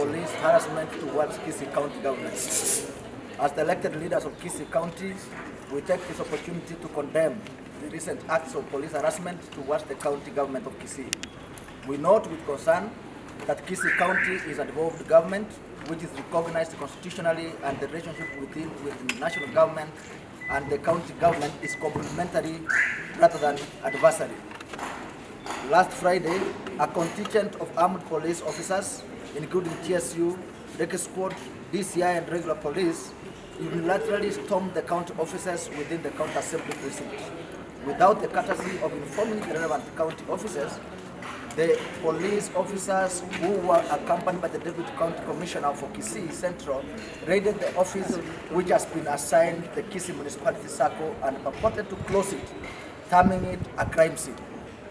police harassment towards Kisii County government. As the elected leaders of Kisii County, we take this opportunity to condemn the recent acts of police harassment towards the county government of Kisii. We note with concern that Kisii County is a devolved government which is recognized constitutionally, and the relationship with the national government and the county government is complementary rather than adversary. Last Friday, a contingent of armed police officers, including TSU, Rec Squad, DCI and regular police, unilaterally stormed the county offices within the county assembly precinct. Without the courtesy of informing the relevant county officers, the police officers who were accompanied by the Deputy County Commissioner for Kisii Central raided the office which has been assigned the Kisii Municipality Circle and purported to close it, terming it a crime scene.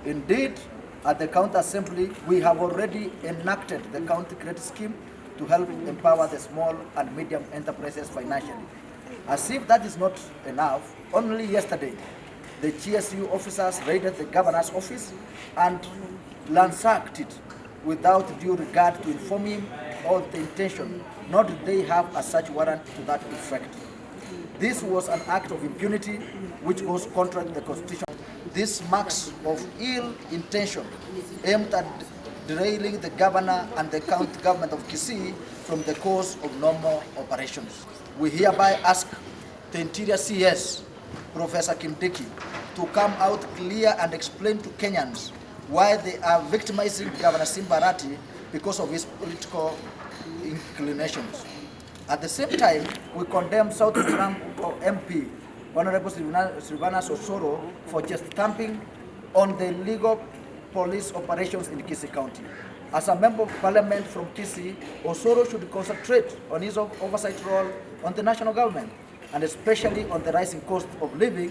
Indeed, at the county assembly, we have already enacted the county credit scheme to help empower the small and medium enterprises financially. As if that is not enough, only yesterday, the TSU officers raided the governor's office and ransacked it without due regard to inform him of the intention, nor did they have a search warrant to that effect. This was an act of impunity which goes contrary to the Constitution. This marks of ill intention aimed at derailing the governor and the county government of Kisii from the course of normal operations. We hereby ask the Interior CS, Professor Kindiki, to come out clear and explain to Kenyans why they are victimizing Governor Simbarati because of his political inclinations. At the same time, we condemn South Sudan MP, Honorable Silvanus Osoro, for just stamping on the illegal police operations in Kisii County. As a member of parliament from Kisii, Osoro should concentrate on his oversight role on the national government, and especially on the rising cost of living